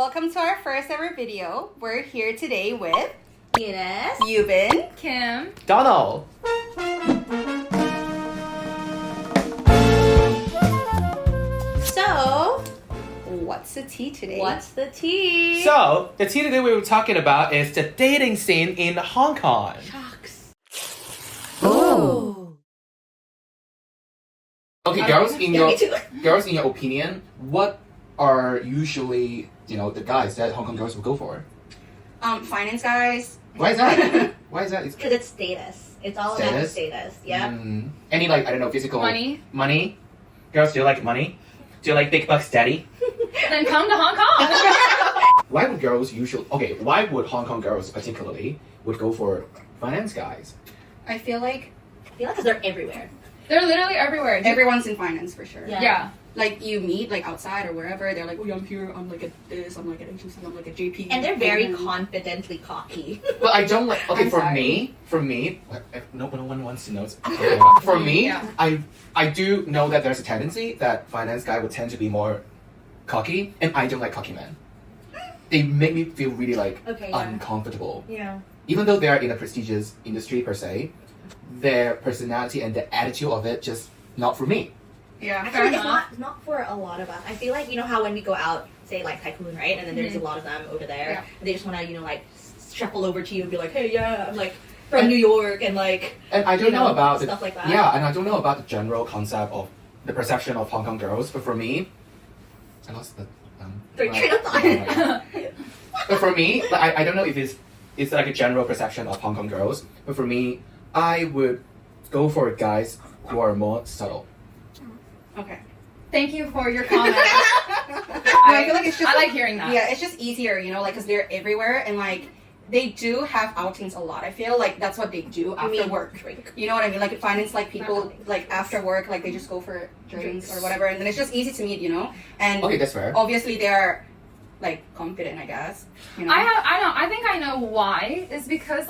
welcome to our first ever video. We're here today with Eunice, Yubin, Kim, Donald. So, what's the tea today? what's the tea? So, the tea today we were talking about is the dating scene in Hong Kong. Shucks. Oh. Okay, girls, in your me too. girls, in your opinion, what are usually the guys that Hong Kong girls will go for? Finance guys. Why is that? Why is that? It's Because it's status. It's all about Status? status. Yeah. Any I don't know, physical Money. Money. Girls, do you like money? Do you like big bucks, daddy? Then come to Hong Kong. Why would girls usually? Okay, why would Hong Kong girls particularly would go for finance guys? I feel like Because they're everywhere. They're literally everywhere. everyone's in finance for sure. Yeah. Yeah. Like you meet outside or wherever, they're like, oh yeah, I'm here, I'm like at this, I'm like at HSC, I'm like at JP. And they're very confidently cocky. Well, I don't like. Okay, I'm for sorry. me, no one wants to know. For me, Yeah. I do know that there's a tendency that finance guy would tend to be more cocky, and I don't like cocky men. They make me feel really Okay, yeah. uncomfortable. Yeah. Even though they're in a prestigious industry per se, their personality and the attitude of it just not for me. Yeah. Actually, it's enough. not for a lot of us. I feel like, how when we go out, say like Tycoon, right? And then there's a lot of them over there. Yeah. And they just want to, shuffle over to you and be like, hey, yeah, I'm from New York and And I don't know about stuff like that. Yeah, and I don't know about the general concept of the perception of Hong Kong girls, but for me, I lost the Train of thought. But for me, I don't know if it's like a general perception of Hong Kong girls, but for me, I would go for guys who are more subtle. Okay. Thank you for your comment. I feel like it's just I like hearing that. Yeah, it's just easier, because they're everywhere and they do have outings a lot. I feel like that's what they do after work. Drink. You know what I mean? Like finance, people outings. after work, they just go for drinks or whatever, and then it's just easy to meet, And Okay, that's fair. obviously they're confident, I guess. I think I know why. It's because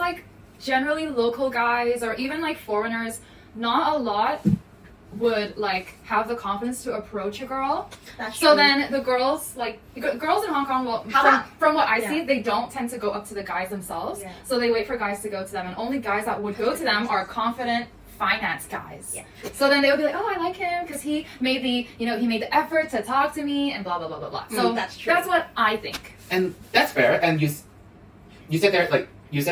generally local guys or even foreigners, not a lot would have the confidence to approach a girl. That's So true. then the girls girls in Hong Kong from what I see, they don't tend to go up to the guys themselves. Yeah. So they wait for guys to go to them, and only guys that would go to them are confident finance guys. Yeah. So then they would be like, oh, I like him because he made the effort to talk to me and blah blah blah blah blah. So that's true. That's what I think. And that's fair. And you said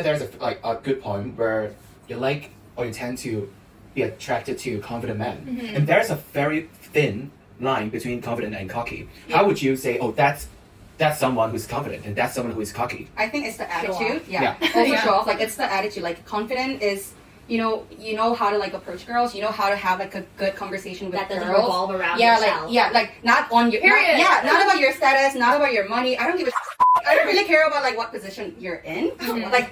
there's a good point where you like or you tend to be attracted to confident men, and there's a very thin line between confident and cocky. How would you say, oh, that's someone who's confident and that's someone who is cocky? I think it's the Show attitude. off. Yeah. Yeah. Also Yeah. show off. It's the attitude. Confident is you know how to approach girls. You know how to have a good conversation with that doesn't girls. revolve around Yeah, yourself. not on your Period. not about your status, not about your money. I don't give a I don't really care about what position you're in.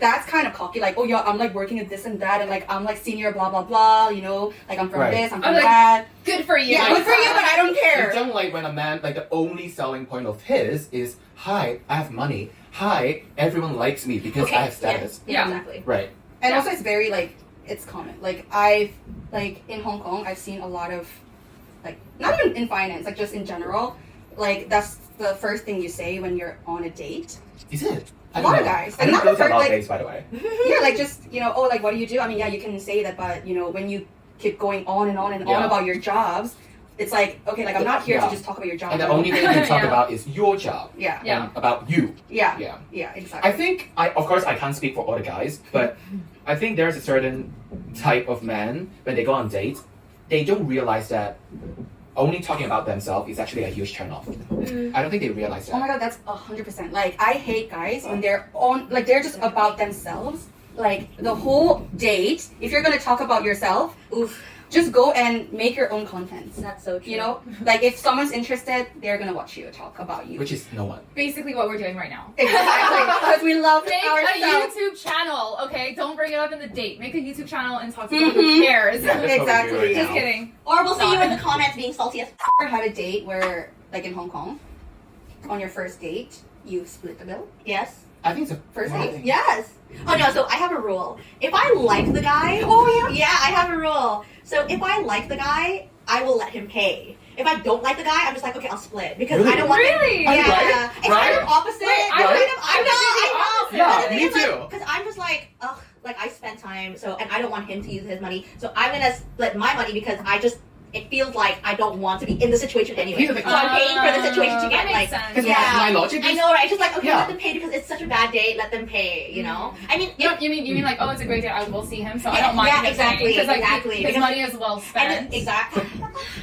That's kind of cocky. Oh yeah, I'm working at this and that, and I'm senior blah blah blah. I'm from Right. this, I'm from I'm that. Good for you. Yeah, good for you, but I don't You care. don't like when a man the only selling point of his is, hi, I have money. Hi, everyone likes me because I have status. Yeah. Exactly. Right. And Yeah. also, it's very it's common. I've in Hong Kong, I've seen a lot of not even in finance, just in general. That's the first thing you say when you're on a date. Is it? A I lot don't of know. guys. I And don't not go the to a lot of first, dates, by the way. Yeah, just oh, what do you do? I mean, yeah, you can say that, but when you keep going on and on and on Yeah. about your jobs, it's okay, I'm not here Yeah. to just talk about your job. And the only thing you can talk Yeah. about is your job. Yeah. Yeah. And about you. Yeah. Yeah. Yeah, exactly. I think of course I can't speak for all the guys, but I think there's a certain type of man when they go on dates, they don't realize that only talking about themselves is actually a huge turnoff. I don't think they realize Oh my that. god, that's 100%. I hate guys when they're on, they're just about themselves. The whole date, if you're gonna talk about yourself, Oof. just go and make your own content. That's so true. If someone's interested, they're gonna watch you talk about you. Which is no one. Basically what we're doing right now. Exactly, because we love Make ourselves. a YouTube channel, okay? Don't bring it up in the date. Make a YouTube channel and talk to someone who cares. Yeah, that's what we do Exactly. right Just now. kidding. Or we'll see you in the comments being salty as Ever had a date where, in Hong Kong, on your first date, you split the bill? Yes. I think it's a First yeah. date? Yes. Oh no, so I have a rule. If I like the guy, Oh, yeah? I have a rule. So if I like the guy, I will let him pay. If I don't like the guy, I'm just like, okay, I'll split because Really? I don't want Really? Him, yeah, Right? it's Right? kind of opposite. Wait, I know. Yeah, But the thing me is, like, too. because I'm just like, ugh, like I spent time, so and I don't want him to use his money, so I'm gonna split my money because it feels like I don't want to be in the situation anyway. Here's So the thing. I'm paying for the situation to That get makes like. sense. Because Yeah. my logic I is know, right? It's just like, okay, Yeah. let them pay because it's such a bad date. Let them pay, you know. I mean, You mean like, oh, it's a great day. I will see him, so I don't mind. Yeah, him exactly, because like exactly. his money is well spent. and exactly.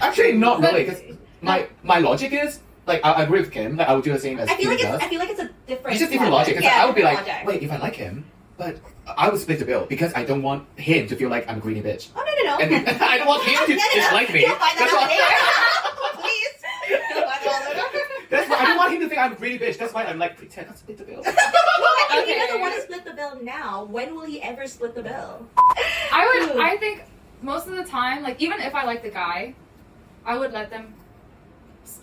actually not But- really because my logic is like I agree with Kim. Like I would do the same as I feel Kim like does. it's a different. It's just different logic. Because Yeah, I would be like, different logic. wait, if I like him, but I would split the bill because I don't want him to feel like I'm a greedy bitch. Oh no. And I don't want him to dislike me. You'll find that That's out why, later. Please. You'll find that out later. that's why I don't want him to think I'm a greedy bitch. That's why I'm like, pretend I'll split the bill. Well, if he Okay. doesn't want to split the bill now, when will he ever split the bill? I think most of the time, like even if I like the guy, I would let them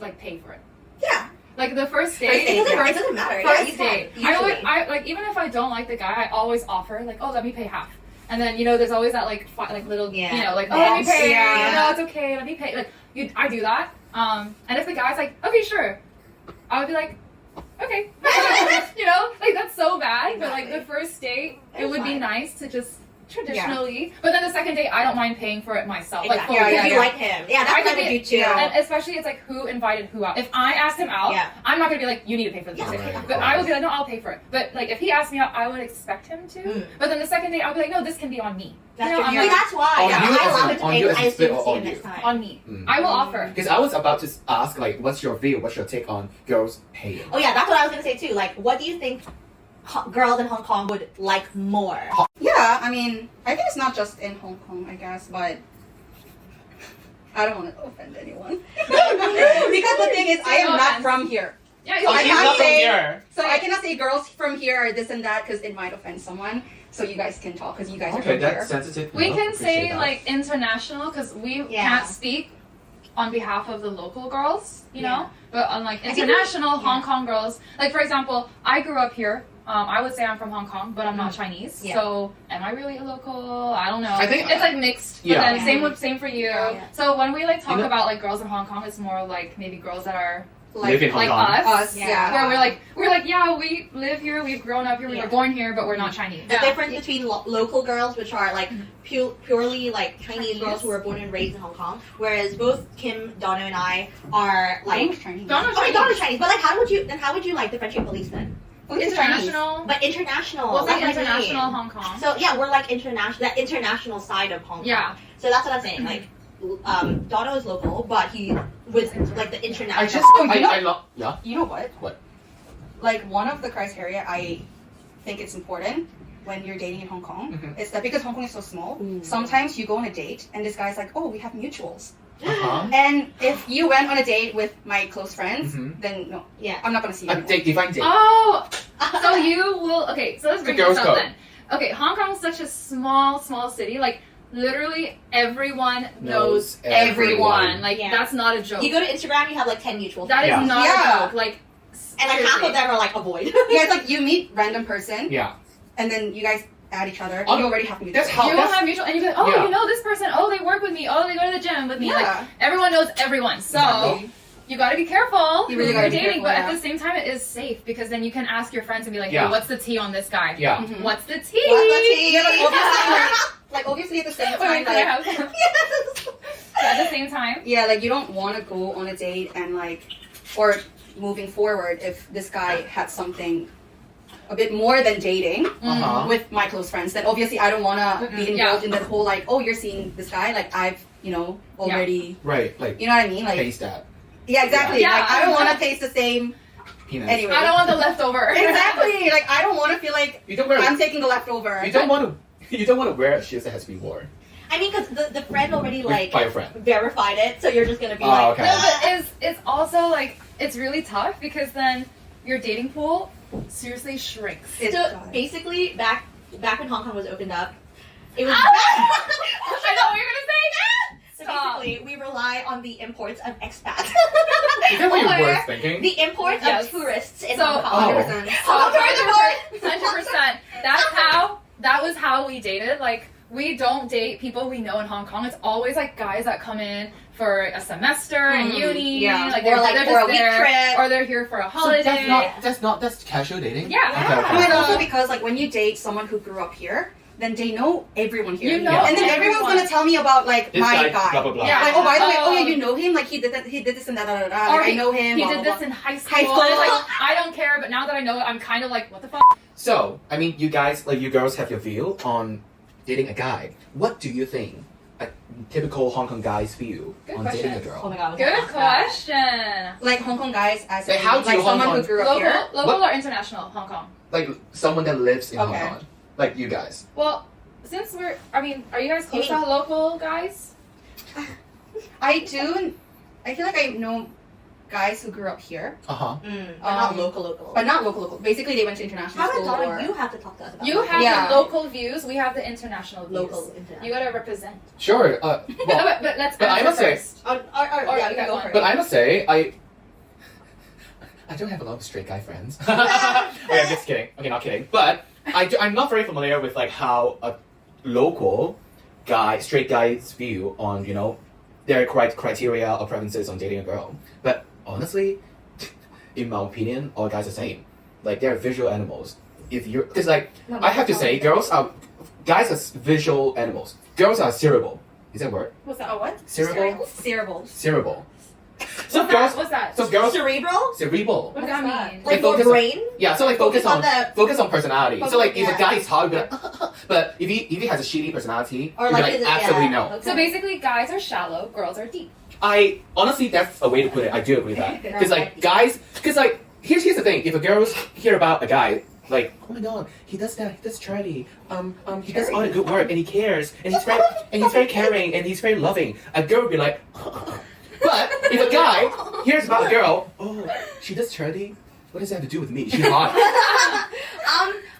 like pay for it. Yeah. Like the first date, It doesn't matter. Yeah, you first can, date. usually. I like even if I don't like the guy, I always offer like, oh, let me pay half. And then there's always that like little Yeah. like, oh, let me Yes. pay. Yeah. No, it's okay. Let me pay. Like I do that. And if the guy's like, okay, sure, I would be like, okay. Like that's so bad. But like the first date, it It's would be fine. nice to just traditionally. But then the second date, I don't mind paying for it myself. Exactly. Like Yeah, Because yeah, you yeah. like him. Yeah, that's I what I could would be- do too. yeah. And especially it's like who invited who out. If I asked him out, Yeah. I'm not gonna be like, you need to pay for this. Yeah, Right. okay. But I would be like, no, I'll pay for it. But like if he asked me out, I would expect him to. Mm. But then the second date, I'll be like, no, this can be on me. That's You know, true. I'm See, like, that's why. On Yeah, you I as allow in- him to on pay, you but as I a split assume or see on him you? next time. on me. Mm. I will offer. Because I was about to ask like, what's your view? What's your take on girls paying? Oh yeah, that's what I was gonna say too. Like, what do you think girls in Hong Kong would like more? Yeah, I mean, I think it's not just in Hong Kong, I guess, but I don't want to offend anyone. Because the thing is, I am not from here. Yeah, So I she's can't not from say- here. So I cannot say girls from here are this and that because it might offend someone. So you guys can talk because you guys are Okay, from here. that's sensitive. we enough. can Appreciate say that. like international because we Yeah. can't speak on behalf of the local girls, you Yeah. know. But unlike I think international we- Hong Kong girls, like for example, I grew up here. I would say I'm from Hong Kong, but I'm not Chinese. Yeah. So am I really a local? I don't know. I think- it's like mixed. But Yeah. then Yeah. same for you. Yeah. So when we like talk You know- about like girls in Hong Kong, it's more like maybe girls that are Live in Hong like Kong. us. Us, Yeah. yeah. Where we're like, yeah, we live here, we've grown up here, we Yeah. were born here, but we're not Chinese. The difference between local girls, which are like purely like Chinese Chinese. girls who were born and raised in Hong Kong, whereas both Kim, Donna, and I are like. Chinese. Donna's Okay, Chinese. Donna's Chinese, but like, how would you like differentiate police then? Oh, it's Chinese. International. But international. Well, it's like that's what I mean. international Hong Kong. So yeah, we're like international, that international side of Hong Kong. Yeah. So that's what I'm saying. Like, Dono is local, but he with like the international. I just, you know- I love, yeah. You know what? What? Like one of the criteria I think it's important when you're dating in Hong Kong Mhm. is that because Hong Kong is so small, Mm. sometimes you go on a date and this guy's like, oh, we have mutuals. Uh-huh. And if you went on a date with my close friends, Mhm. then no, Yeah. I'm not gonna see you. A anymore. date, define date. Oh, so you will. Okay, so let's The bring girls' this up code. then. Okay, Hong Kong is such a small city. Like literally everyone knows Knows everyone. everyone. Like Yeah. that's not a joke. You go to Instagram, you have like 10 mutual That is Yeah. not Yeah. a joke. Like and like half seriously. of them are like avoid. Yeah, it's like you meet random person Yeah. and then you guys add each other. Oh, You already have mutuals. that's how- You will have mutual, and you go, oh, Yeah. you know this person. Oh, they work with me. Oh, they go to the gym with me. Like Yeah. everyone knows everyone. So Exactly. you got to be careful You really who gotta you're be dating. careful, But yeah. at the same time, it is safe because then you can ask your friends and be like, Yeah. hey, what's the tea on this guy? Yeah. Mhm. What's the tea? What's the tea? Yeah, but obviously at the same Wait, time, can I like, have some? Yes. At the same time. yeah, like you don't want to go on a date and like, or moving forward if this guy had something a bit more than dating Uh-huh. with my close friends, then obviously I don't want to be involved in that whole like, oh, you're seeing this guy, like I've, already, Right, like, you know what I mean? Like, taste that. yeah, exactly. Yeah. Like I don't want to taste the same Penis. anyway. I don't want the leftover. Exactly. Like I don't want to feel like You don't wear, I'm taking the leftover. you don't want to, you don't want to wear a shoes that has been worn. I mean, because the friend already like By a friend. verified it, so you're just gonna be Oh, like, okay. No, but it's also like it's really tough because then your dating pool seriously shrinks. It So does. basically, back when Hong Kong was opened up, it was. I know what you're gonna say. So Stop. basically, we rely on the imports of expats. Is that what you Or- were thinking? The import Yes. of tourists in So- Hong Kong. 100%. Oh, 100%. That's that was how we dated. Like, we don't date people we know in Hong Kong. It's always like guys that come in for a semester in uni, yeah. like Or they're, like they're for just a week there, trip. or they're here for a So holiday. that's casual dating. Yeah. Okay. No, and also because like when you date someone who grew up here, then they know everyone here. You know and then everyone's everyone. gonna tell me about like This my guy, blah blah blah. Yeah. Like, oh, by the way, oh yeah, Oh. you know him? Like he did that, he did this and that, Or like, I know him. He blah, did blah, this in high school. High school. And it's like, I don't care, but now that I know it, I'm kind of like, what the fuck? So, I mean, you guys, like, you girls have your view on dating a guy. What do you think a typical Hong Kong guy's view Good on question. dating a Oh girl? my god. I was Good gonna ask that. question. Like Hong Kong guys as Like, in, how do like Hong someone Kong- who grew up here. Local What? or international Hong Kong? Like, someone that lives in Okay. Hong Kong. Like, you guys. Well, since we're, I mean, are you guys close to local guys? I do. I feel like I know guys who grew up here, Uh-huh. But not local. but not local. Basically, they went to international How about school Donna, or. you have to talk to us about You that. have Yeah. the local views, we have the international views. local internet. You gotta represent. Sure. No, Well, but let's but I answer must say- first. Or yeah, you can go for it. but I must say, I don't have a lot of straight guy friends. Okay, I'm just kidding. Okay, not kidding. But I'm not very familiar with like how a local guy, straight guy's view on, you know, their criteria or preferences on dating a girl. But honestly, in my opinion, all guys are the same. Like, they're visual animals. If you're, because like, No, I have to say, guys are visual animals. Girls are cerebral. Is that a word? What's that? Oh, what? Cerebral? Cerebral. Cerebral. So What's girls, that? What's that? so girls, Cerebral? cerebral. What does that mean? Like They your focus on- brain? Yeah, so like focus on the focus on personality. So like if a yeah. guy is hard, you'll be like, but if he has a shitty personality, Or you'll like, be is it- like absolutely yeah. no. Okay. So basically, guys are shallow, girls are deep. I honestly, that's a way to put it. I do agree with that because like guys, because like here's the thing: if a girls hear about a guy. Like, oh my god, he does that, he does charity, he does all the good work, and he cares, and he's very caring, and he's very loving. A girl would be like, but if a guy hears about a girl, oh, she does charity, what does that have to do with me? She's hot.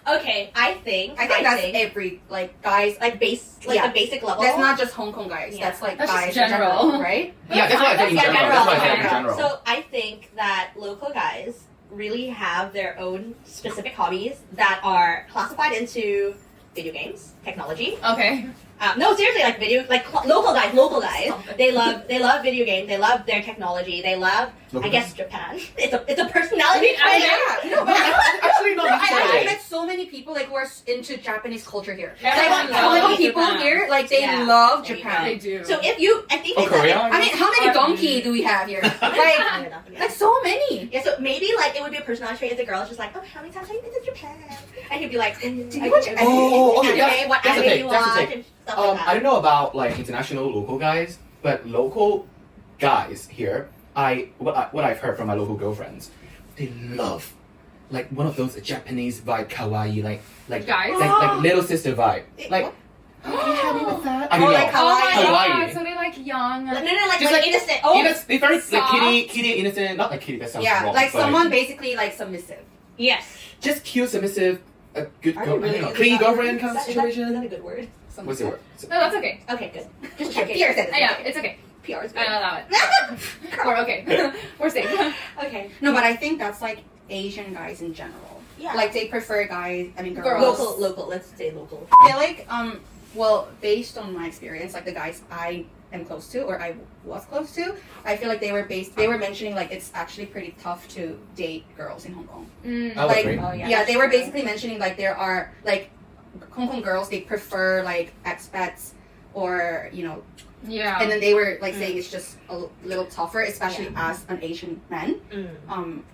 Okay, I think that's every like guys. like Yeah. the basic level. That's not just Hong Kong guys. Yeah. That's like That's just guys general. in general, right? Yeah, that's what I think in Yeah, general. That's what I think in general. So I think that local guys really have their own specific hobbies that are classified into video games, technology. Okay. No, seriously, like local guys. They love video games. They love their technology. They love, Local I guess, Japan. It's a personality I mean, trait. No, but Actually, not I necessarily. met so many people like who are into Japanese culture here. Everyone Like so many loves people Japan. here, like they Yeah. love There you Japan. They do. So if you, I think Oh, it's like- Korea? I mean, how many donkey do we have here? Like so many. Yeah, so maybe like it would be a personality trait if the girl is just like, oh, how many times have you been to Japan? And he'd be like, Do you watch anime? okay, anime, what that's the anime thing, you that's the watch, thing. and stuff like that. I don't know about like international local guys, but local guys here, what I've heard from my local girlfriends, they love like one of those Japanese vibe kawaii like Guys? like little sister vibe. Like, What? are you happy with that? I Oh, don't like know. Oh my Hawaii. god, so they like young. No, Just like like- innocent. They very like soft. kitty innocent, not like kitty. That sounds Yeah, wrong. like but someone basically like submissive. Yes. just cute, submissive, a good Are girl, you really- I don't know, is clean that- girlfriend kind of is that a situation. good word? What's the word? No, that's okay. Okay, good. Just Okay, check Pierre it. said it. Yeah, it's okay. PR is I good. allow it. We're okay. We're safe. Okay. No, but I think that's like Asian guys in general. Yeah. Like they prefer guys. I mean girls. Girls. local. Let's say local. I feel like well, based on my experience, like the guys I am close to or I was close to, I feel like they were mentioning like it's actually pretty tough to date girls in Hong Kong. I would Like, agree. Oh, Yeah, they were basically mentioning like there are like Hong Kong girls they prefer like expats or you know, Yeah. and then they were like saying it's just a little tougher, especially as an Asian man.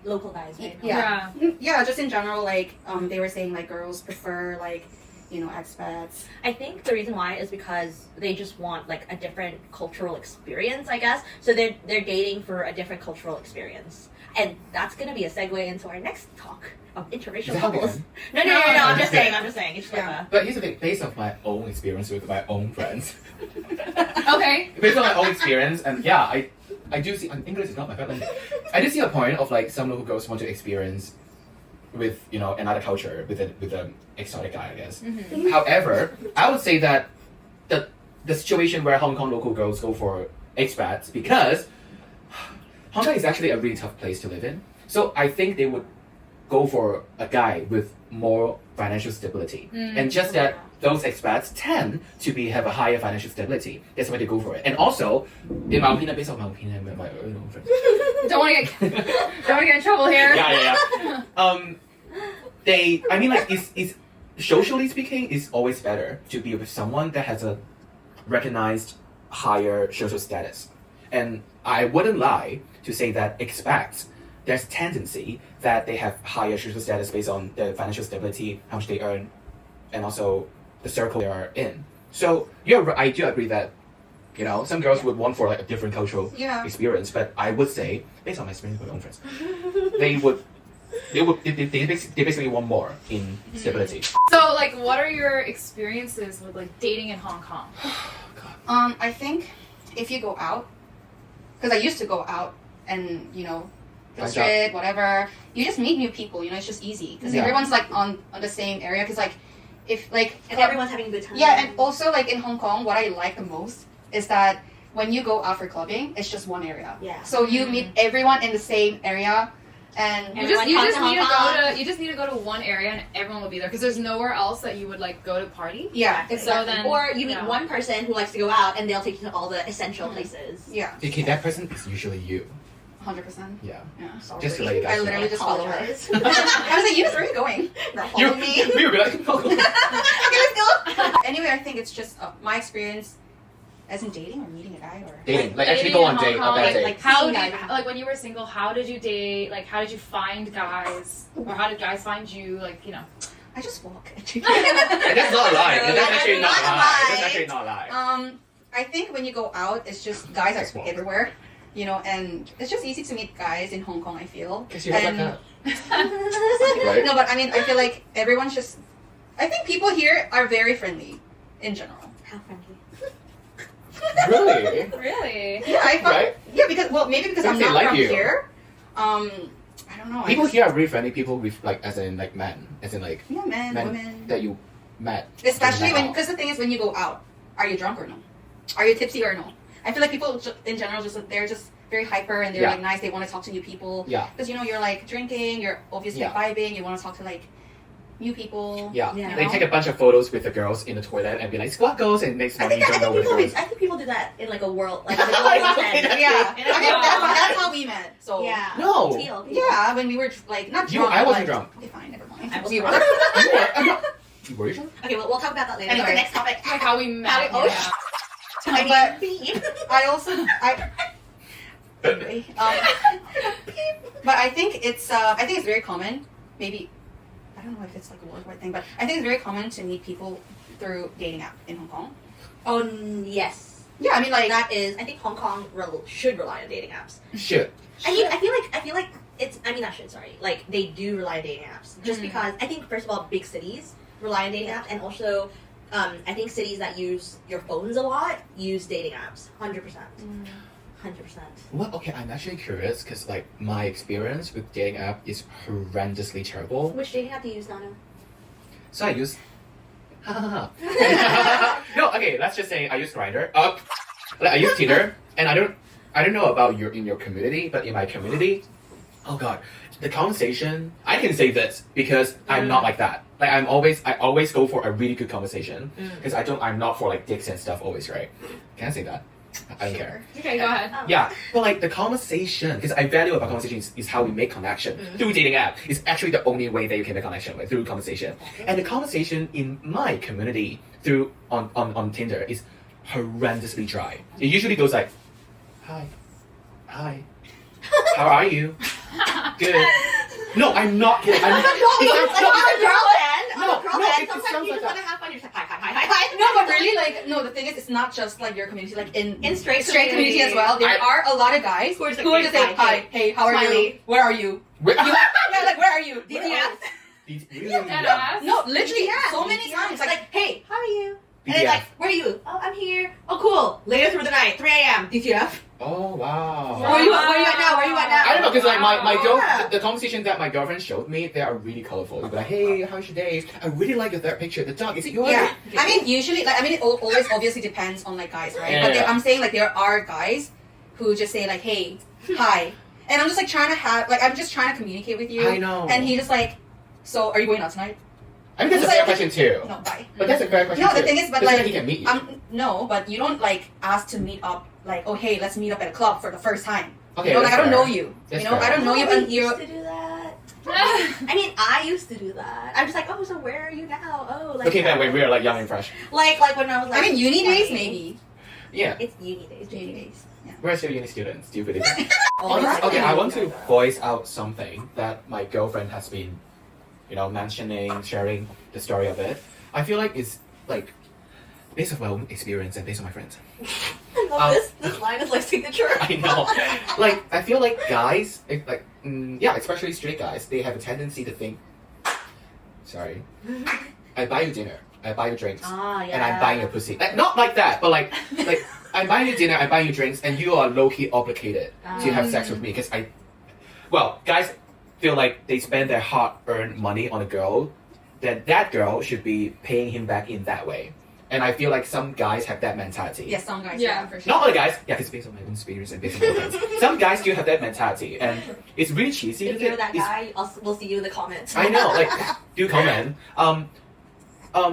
Local guys, right? Yeah. Yeah, just in general, like they were saying like girls prefer like you know expats. I think the reason why is because they just want like a different cultural experience, I guess. So they're dating for a different cultural experience, and that's gonna be a segue into our next talk of interracial Is that how we couples. end? No. I'm just saying. It's just Yeah. like But here's the thing, based off my own experience with my own friends. Okay. Based on my own experience, and yeah, I do see, and English is not my first language. I do see a point of like some local girls want to experience with, you know, another culture, with an exotic guy, I guess. Mm-hmm. However, I would say that the situation where Hong Kong local girls go for expats, because Hong Kong is actually a really tough place to live in. So I think they would go for a guy with more financial stability, and just that those expats tend to have a higher financial stability. That's why they go for it. And also, in my opinion, based on my opinion, my own friends. Don't want to get in trouble here. Yeah. I mean, like, it's socially speaking, it's always better to be with someone that has a recognized higher social status. And I wouldn't lie to say that expats, there's tendency that they have higher social status based on their financial stability, how much they earn, and also the circle they are in. So I do agree that, you know, some girls would want for like a different cultural experience, but I would say, based on my experience with my own friends, they basically want more in stability. So, like, what are your experiences with like dating in Hong Kong? I think if you go out, because I used to go out and, you know, Hill Street, whatever, you just meet new people, you know, it's just easy because everyone's like on the same area, because like if like and everyone's having a good time. Yeah, and also like in Hong Kong, what I like the most is that when you go out for clubbing, it's just one area. Yeah. So you meet everyone in the same area, and You just need to go to one area and everyone will be there because there's nowhere else that you would like go to party. yeah, So then, or you meet one person who likes to go out and they'll take you to all the essential places. yeah, Okay, that person is usually you. 100%. Yeah. Yeah. Sorry. Just to let you guys I know. literally just follow her. Apologize. I was like, you, where are you going? Not follow me. We would be like, Okay, let's go. Anyway, I think it's just my experience as in dating or meeting a guy or dating. Like, actually Dating go in on date, Hong a bad Kong, date. like How seeing did guys. like when you were single? How did you date? Like, how did you find guys, or how did guys find you? Like, you know. I just walk. That's not a lie. No, That's that actually is not a not a lie. lie. That's actually not a lie. I think when you go out, it's just guys Just are walk. everywhere, you know, and it's just easy to meet guys in Hong Kong, I feel. Because you have like And- that. Right? No, but I mean, I feel like everyone's just. I think people here are very friendly, in general. How friendly. Really? Really? Yeah, I thought. Right? Yeah, because maybe because I'm Because they not like from you. here. I don't know. People here are really friendly. People with like, as in like men, as in like Yeah, men, men women. that you met. Especially during when, night out. because the thing is, when you go out, are you drunk or no? Are you tipsy or no? I feel like people in general they're just very hyper and they're Yeah. like nice. They want to talk to new people. Yeah. Because you know you're like drinking, you're obviously Yeah. vibing. You want to talk to like new people. Yeah. Yeah. They take a bunch of photos with the girls in the toilet and be like, squad goals, and makes I money. think, Don't know where the girls. I think people do that in like a world, like in a world weekend. Yeah. In a I mean, world that's how we met. So Yeah. No. Teal. yeah, when we were like not You- drunk. I wasn't but- drunk. Okay, fine, never mind. I was We drunk. were. You were- I'm not- you were you drunk? Okay, well, we'll talk about that later. Anyway. The next topic. Like how we met. How we- yeah. But beep. I also anyway, but I think it's very common. Maybe I don't know if it's like a worldwide thing, but I think it's very common to meet people through dating app in Hong Kong. Oh, yes. Yeah, I mean like That is, I think Hong Kong should rely on dating apps. Shit. I feel like it's. I mean, not should. Sorry. Like they do rely on dating apps, just because I think first of all, big cities rely on dating apps, and also, I think cities that use your phones a lot use dating apps. 100%. 100%. Well, okay, I'm actually curious because like my experience with dating app is horrendously terrible. Which dating app do you use, Nana? So I use. No, okay. Let's just say I use Grindr. Like I use Tinder, and I don't know about in your community, but in my community, oh god, the conversation. I can say this because I'm not like that. Like I always go for a really good conversation because I'm not for like dicks and stuff always, right? Can I say that? I don't care. Okay, go ahead. Yeah, but like the conversation, because I value about conversation is how we make connection through dating app. Is actually the only way that you can make connection with through conversation. And the conversation in my community through on Tinder is horrendously dry. It usually goes like, hi, how are you? Good. No, I'm not kidding. It's a girlfriend. No, Sometimes it you sounds just like want that. to have fun. You're just like, hi. no, but really like no. The thing is, it's not just like your community. Like in straight community as well, there are a lot of guys Who are just who like, are just like, hi, hi, hey, how are you? smiley. Where are you? Where- Yeah, like where are you? DTF. Deadass. No, literally, Yeah, so many DTF. times. It's like, hey, how are you? And BTF. it's like, where are you? Oh, I'm here. Oh, cool. Later through the night, 3 a.m. DTF. Oh wow. Where are you at now? I don't know, because like my girl, Yeah. the conversation that my girlfriend showed me, they are really colorful. They'll be like, hey, how's your day? I really like your third picture. The dog, is it yours? Yeah, I mean, usually, like, I mean, it always obviously depends on like guys, right? Yeah, but yeah. I'm saying like there are guys who just say like, hey, hi, And I'm just like trying to have, like, I'm just trying to communicate with you. I know. And he just like, so are you going out tonight? I mean, that's a fair question too. No, bye. But that's a fair question No, too. the thing is, but Doesn't like, mean he can meet you. no, but you don't like ask to meet up, like, oh, hey, let's meet up at a club for the first time. Okay, you know, like, that's I don't fair. know you. That's you know, fair. I don't know you, I and you're. used to do that. I mean, I used to do that. I'm just like, oh, so where are you now? Oh, like. Looking back when we were like young and fresh. Like when I was like. I mean, uni 20. days, maybe. Yeah. It's uni days. Uni days. Yeah. We're still uni students. Do you believe that? Oh, Okay, I want to voice out something that my girlfriend has been, mentioning, sharing the story of it. I feel like it's like based on my own experience and based on my friends. I love this line is like signature. I know. Like, I feel like guys, especially straight guys, they have a tendency to think, sorry, I buy you dinner, I buy you drinks, Ah, yeah. and I'm buying your pussy. Like, not like that, but like I'm buying you dinner, I'm buying you drinks, and you are low-key obligated to have sex with me because guys feel like they spend their hard-earned money on a girl, then that girl should be paying him back in that way. And I feel like some guys have that mentality. Yes, some guys. Yeah. Yeah, for sure. Not all the guys. Yeah, it's based on my own experience and based on my friends. Some guys do have that mentality, and it's really cheesy. If you're that guy, we'll see you in the comments. I know, like, do comment.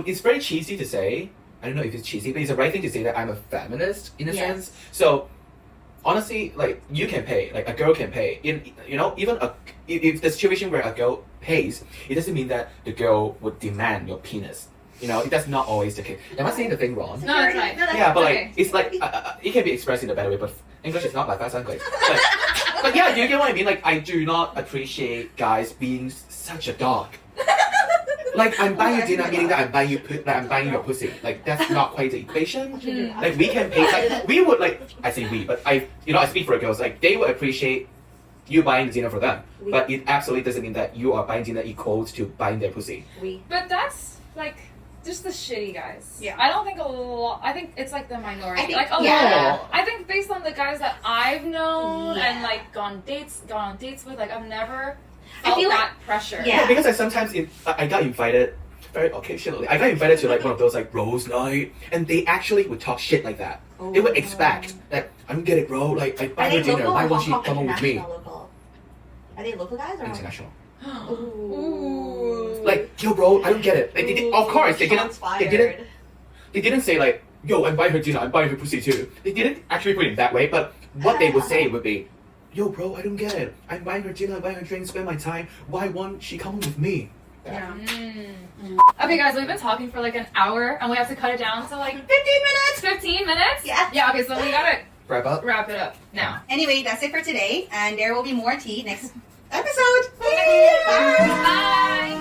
It's very cheesy to say. I don't know if it's cheesy, but it's the right thing to say that I'm a feminist in a sense. So, honestly, like, you can pay, like, a girl can pay. If the situation where a girl pays, it doesn't mean that the girl would demand your penis. That's not always the case. Am I saying the thing wrong? No, it's right. Yeah, but like, okay. it's like, it can be expressed in a better way, but English is not my first language. But yeah, do you get what I mean? Like, I do not appreciate guys being such a dog. Like, I'm buying you dinner, meaning that I'm buying your pussy. Like, that's not quite the equation. Like, we can pay, like, we would, like, I say we, but I speak for girls, like, they would appreciate you buying dinner for them. But it absolutely doesn't mean that you are buying dinner equals to buying their pussy. But that's like just the shitty guys. Yeah. I don't think a lot. I think it's like the minority. I think- like a yeah. lot. I think based on the guys that I've known and like gone on dates with, like I've never felt feel like- that pressure. Yeah. No, because I got invited very occasionally. I got invited to like one of those like Rose night, and they actually would talk shit like that. They would expect that I'm gonna get it, bro. Like I buy Are her they dinner. local Why or won't she Hong Kong come on with me? international local? Are they local guys or International. Ooh. Like, yo, bro, I don't get it. Like, of course, they Shots didn't. fired. They didn't say like, yo, I'm buying her dinner. I'm buying her pussy too. They didn't actually put it that way. But what they would say would be, yo, bro, I don't get it. I'm buying her dinner. I'm buying her drink. Spend my time. Why won't she come with me? Yeah. Okay, guys, we've been talking for like an hour, and we have to cut it down to like 15 minutes. 15 minutes. Yeah. Yeah. Okay, so we gotta Wrap up. wrap it up now. Anyway, that's it for today, and there will be more tea next episode. Bye.